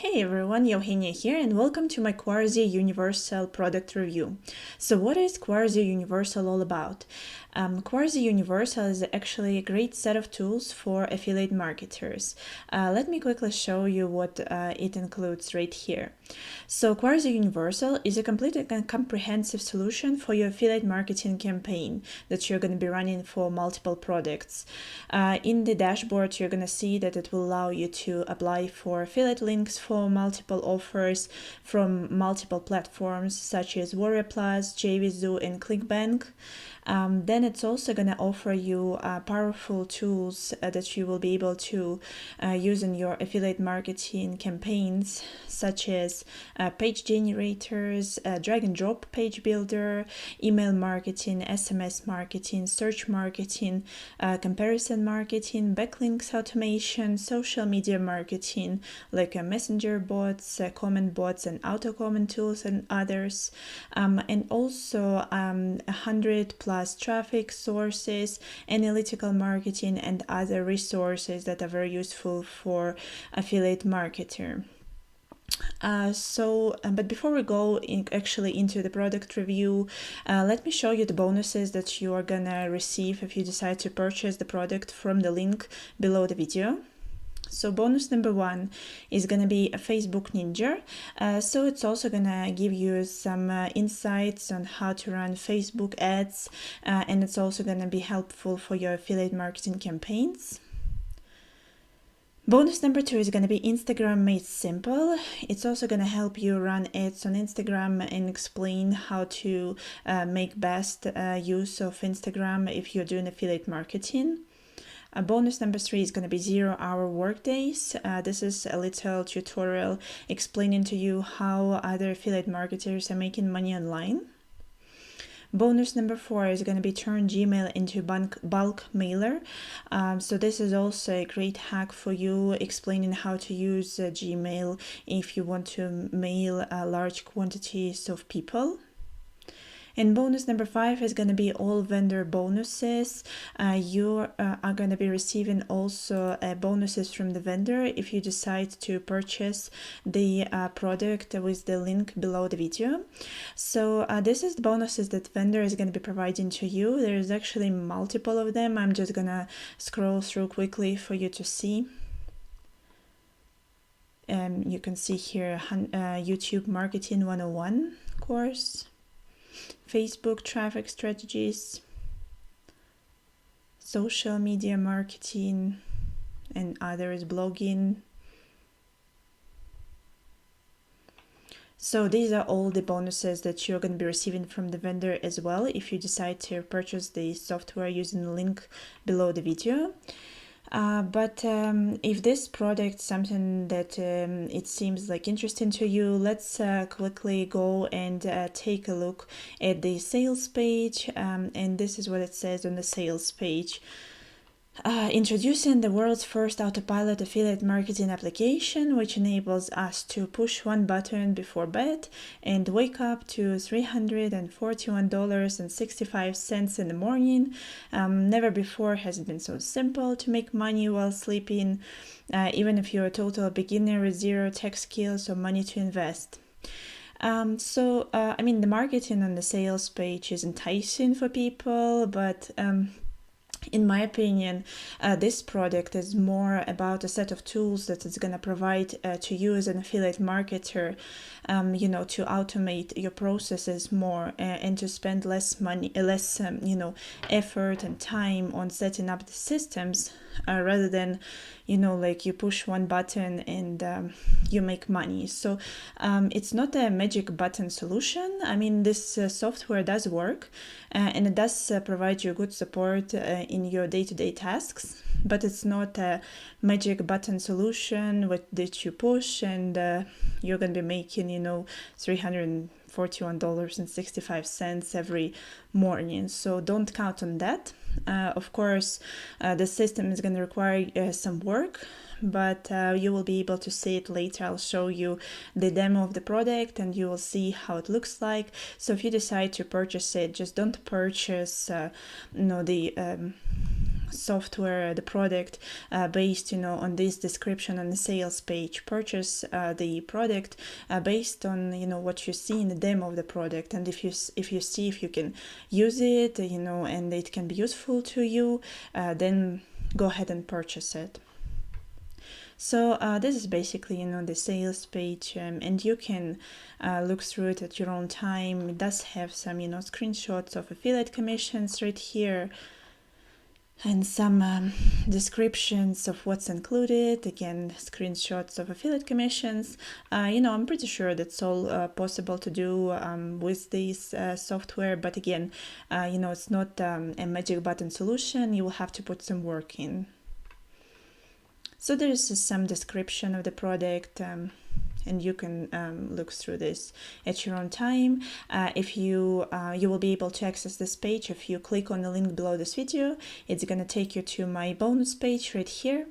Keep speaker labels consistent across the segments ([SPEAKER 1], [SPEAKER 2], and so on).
[SPEAKER 1] Hey everyone, Eugenia here and welcome to my QuarsiUniversal product review. So what is QuarsiUniversal all about? QuarsiUniversal is actually a great set of tools for affiliate marketers. Let me quickly show you what it includes right here. So QuarsiUniversal is a complete and comprehensive solution for your affiliate marketing campaign that you're going to be running for multiple products. In the dashboard, you're going to see that it will allow you to apply for affiliate links for multiple offers from multiple platforms such as Warrior Plus, JVZoo, and ClickBank. Then it's also going to offer you powerful tools that you will be able to use in your affiliate marketing campaigns, such as page generators, drag and drop page builder, email marketing, SMS marketing, search marketing, comparison marketing, backlinks automation, social media marketing, like messenger bots, comment bots, and auto comment tools, and others, and also 100 plus traffic sources, analytical marketing, and other resources that are very useful for affiliate marketer. But before we go actually into the product review, let me show you the bonuses that you are gonna receive if you decide to purchase the product from the link below the video. So bonus number 1 is going to be a Facebook Ninja. So it's also going to give you some insights on how to run Facebook ads, and it's also going to be helpful for your affiliate marketing campaigns. Bonus number 2 is going to be Instagram Made Simple. It's also going to help you run ads on Instagram and explain how to make best use of Instagram if you're doing affiliate marketing. Bonus number 3 is going to be 0-hour workdays. This is a little tutorial explaining to you how other affiliate marketers are making money online. Bonus number 4 is going to be turn Gmail into bulk mailer. So this is also a great hack for you, explaining how to use Gmail if you want to mail large quantities of people. And bonus number 5 is going to be all vendor bonuses. You are going to be receiving also bonuses from the vendor if you decide to purchase the product with the link below the video. So this is the bonuses that vendor is going to be providing to you. There is actually multiple of them. I'm just going to scroll through quickly for you to see. You can see here YouTube Marketing 101 course, Facebook traffic strategies, social media marketing, and others, blogging. So these are all the bonuses that you're going to be receiving from the vendor as well if you decide to purchase the software using the link below the video. But if this product is something that it seems like interesting to you, let's quickly go and take a look at the sales page. And this is what it says on the sales page. Introducing the world's first autopilot affiliate marketing application, which enables us to push one button before bed and wake up to $341.65 in the morning. Never before has it been so simple to make money while sleeping, even if you're a total beginner with zero tech skills or money to invest. The marketing on the sales page is enticing for people, but in my opinion, this product is more about a set of tools that it's going to provide to you as an affiliate marketer, to automate your processes more and to spend less effort and time on setting up the systems rather than, you push one button and you make money. So it's not a magic button solution. This software does work and it does provide you good support in your day-to-day tasks, but it's not a magic button solution that you push and you're going to be making, $341.65 every morning. So don't count on that. Of course, the system is going to require some work, but you will be able to see it later. I'll show you the demo of the product and you will see how it looks like. So if you decide to purchase it, just don't purchase the software, the product, based on this description on the sales page. Purchase the product based on what you see in the demo of the product, and if you see if you can use it, and it can be useful to you, then go ahead and purchase it. So this is basically the sales page, and you can look through it at your own time. It does have some screenshots of affiliate commissions right here, and some descriptions of what's included. Again, screenshots of affiliate commissions. I'm pretty sure that's all possible to do with this software, but again, it's not a magic button solution. You will have to put some work in. So there is some description of the product, and you can look through this at your own time. If you will be able to access this page if you click on the link below this video. It's going to take you to my bonus page right here,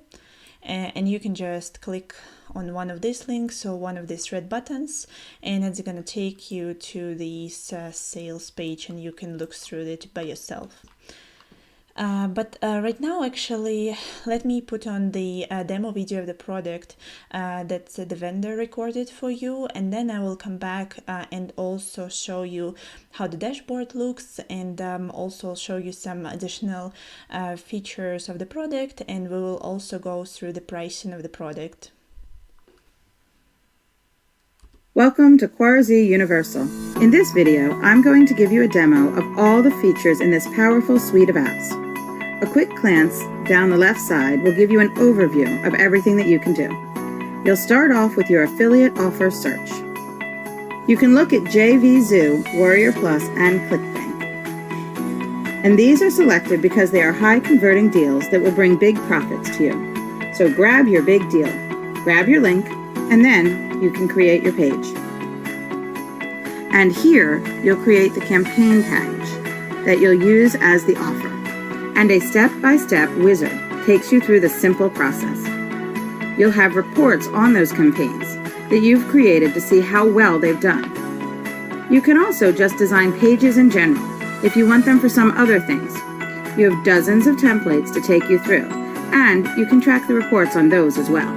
[SPEAKER 1] and you can just click on one of these links or one of these red buttons, and it's going to take you to this sales page, and you can look through it by yourself. But right now, actually, let me put on the demo video of the product that the vendor recorded for you, and then I will come back and also show you how the dashboard looks, and also show you some additional features of the product, and we will also go through the pricing of the product.
[SPEAKER 2] Welcome to QuarsiUniversal. In this video, I'm going to give you a demo of all the features in this powerful suite of apps. A quick glance down the left side will give you an overview of everything that you can do. You'll start off with your affiliate offer search. You can look at JVZoo, Warrior Plus, and ClickBank. And these are selected because they are high converting deals that will bring big profits to you. So grab your big deal, grab your link, and then you can create your page. And here, you'll create the campaign page that you'll use as the offer. And a step-by-step wizard takes you through the simple process. You'll have reports on those campaigns that you've created to see how well they've done. You can also just design pages in general if you want them for some other things. You have dozens of templates to take you through, and you can track the reports on those as well.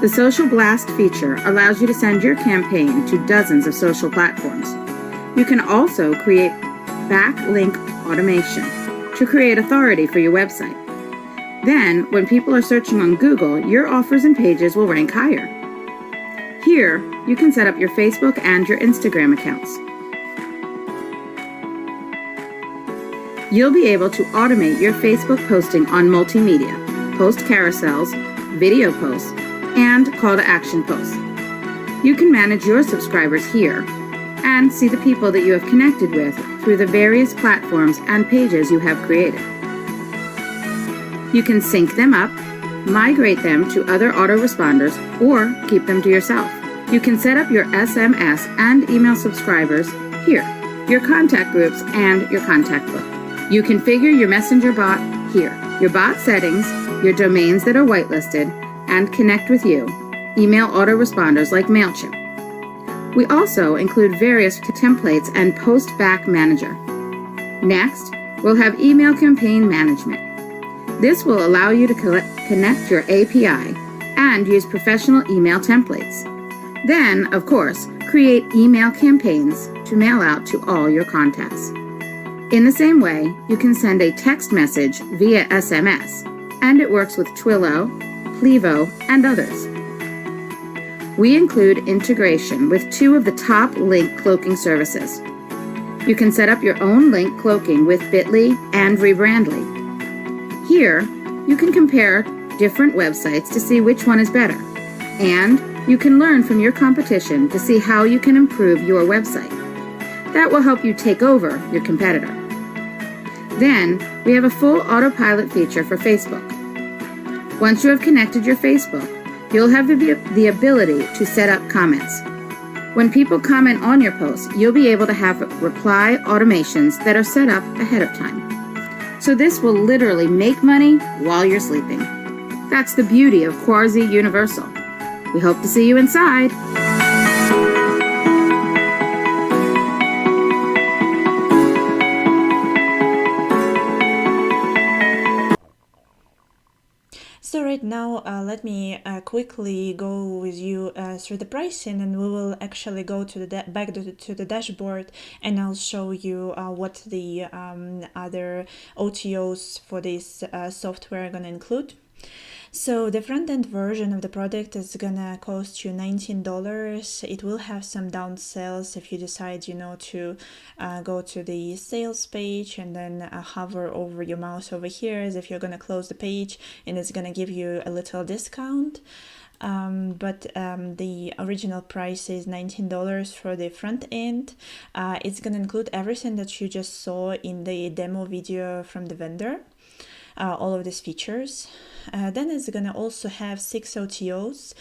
[SPEAKER 2] The Social Blast feature allows you to send your campaign to dozens of social platforms. You can also create backlink automation to create authority for your website. Then, when people are searching on Google, your offers and pages will rank higher. Here, you can set up your Facebook and your Instagram accounts. You'll be able to automate your Facebook posting on multimedia, post carousels, video posts, and call to action posts. You can manage your subscribers here and see the people that you have connected with through the various platforms and pages you have created. You can sync them up, migrate them to other autoresponders, or keep them to yourself. You can set up your SMS and email subscribers here, your contact groups, and your contact book. You configure your messenger bot here, your bot settings, your domains that are whitelisted, and connect with you, email autoresponders like MailChimp. We also include various templates and post-back manager. Next, we'll have email campaign management. This will allow you to connect your API and use professional email templates. Then, of course, create email campaigns to mail out to all your contacts. In the same way, you can send a text message via SMS, and it works with Twilio, Plivo, and others. We include integration with 2 of the top link cloaking services. You can set up your own link cloaking with Bitly and Rebrandly. Here, you can compare different websites to see which one is better, and you can learn from your competition to see how you can improve your website. That will help you take over your competitor. Then, we have a full autopilot feature for Facebook. Once you have connected your Facebook, you'll have the ability to set up comments. When people comment on your posts, you'll be able to have reply automations that are set up ahead of time. So this will literally make money while you're sleeping. That's the beauty of QuarsiUniversal. We hope to see you inside.
[SPEAKER 1] right, now let me quickly go with you through the pricing, and we will actually go to the back to the dashboard, and I'll show you what the other OTOs for this software are going to include. So the front-end version of the product is gonna cost you $19. It will have some down sales if you decide, you know, to go to the sales page and then hover over your mouse over here as if you're gonna close the page, and it's gonna give you a little discount. But the original price is $19 for the front end. It's gonna include everything that you just saw in the demo video from the vendor. All of these features. Then it's gonna also have 6 OTOs,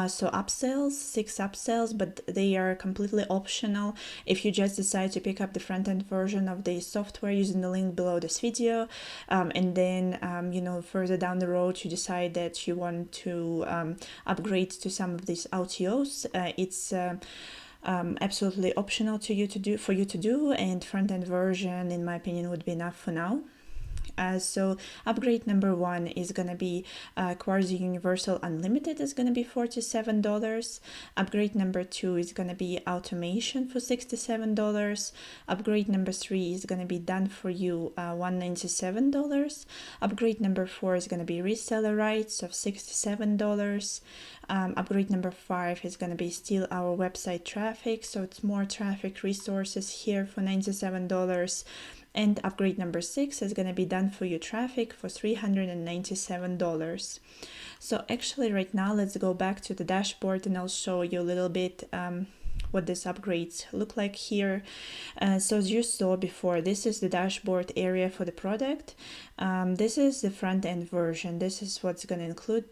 [SPEAKER 1] so upsells, 6 upsells, but they are completely optional if you just decide to pick up the front-end version of the software using the link below this video, and then you know, further down the road you decide that you want to upgrade to some of these OTOs. It's absolutely optional for you to do, and front-end version, in my opinion, would be enough for now. So upgrade number 1 is going to be QuarsiUniversal Unlimited is going to be $47. Upgrade number 2 is going to be Automation for $67. Upgrade number 3 is going to be Done For You, $197. Upgrade number 4 is going to be Reseller Rights of $67. Upgrade number 5 is going to be Steal Our Website Traffic, so it's more traffic resources here for $97. And upgrade number 6 is going to be Done For You Traffic for $397. So actually right now let's go back to the dashboard, and I'll show you a little bit what these upgrades look like here. So as you saw before, this is the dashboard area for the product. This is the front end version. This is what's going to include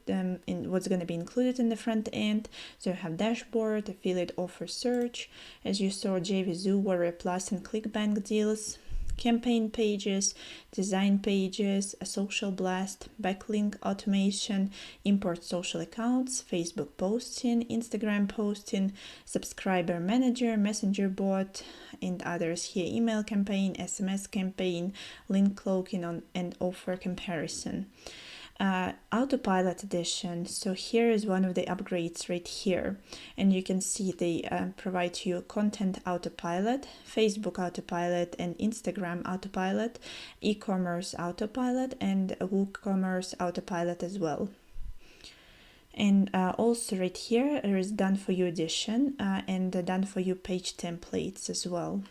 [SPEAKER 1] what's going to be included in the front end. So you have dashboard, affiliate offer search, as you saw, JVZoo, Warrior Plus, and ClickBank deals, campaign pages, design pages, a social blast, backlink automation, import social accounts, Facebook posting, Instagram posting, subscriber manager, messenger bot, and others here, email campaign, SMS campaign, link cloaking and offer comparison. Autopilot edition. So here is one of the upgrades right here, and you can see they provide you content autopilot, Facebook autopilot, and Instagram autopilot, e-commerce autopilot, and WooCommerce autopilot as well. And also right here there is Done For You edition and the Done For You page templates as well.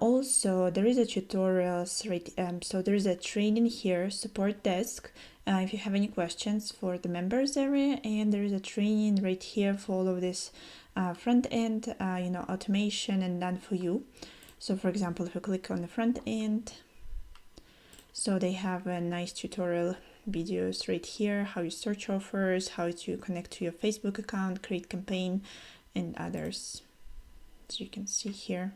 [SPEAKER 1] Also, there is a tutorials, right? So there is a training here, support desk, if you have any questions for the members area, and there is a training right here for all of this front end, you know, automation and Done For You. So for example, if you click on the front end, so they have a nice tutorial videos right here, how you search offers, how to connect to your Facebook account, create campaign, and others, as you can see here.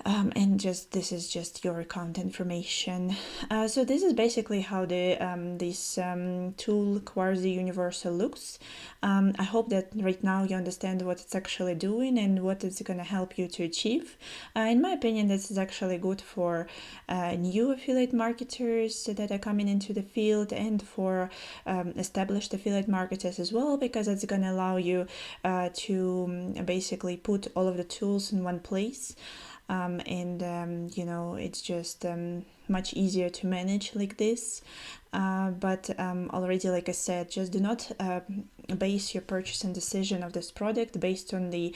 [SPEAKER 1] And this is just your account information. So this is basically how the this tool QuarsiUniversal looks. I hope that right now you understand what it's actually doing and what it's going to help you to achieve. In my opinion, this is actually good for new affiliate marketers that are coming into the field, and for established affiliate marketers as well, because it's going to allow you to basically put all of the tools in one place. You know, it's just much easier to manage like this. But already, like I said, just do not base your purchasing decision of this product based on the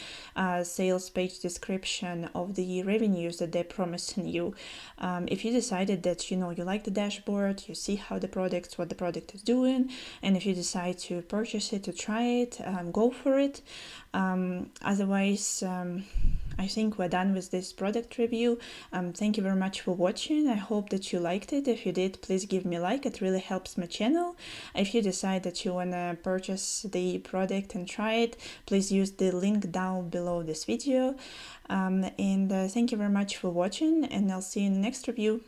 [SPEAKER 1] sales page description of the revenues that they're promising you. If you decided that, you know, you like the dashboard, you see how what the product is doing, and if you decide to purchase it, to try it, go for it. Otherwise, I think we're done with this product review. Thank you very much for watching. I hope that you liked it. If you did, please give me a like. It really helps my channel. If you decide that you want to purchase the product and try it, please use the link down below this video. Thank you very much for watching, and I'll see you in the next review.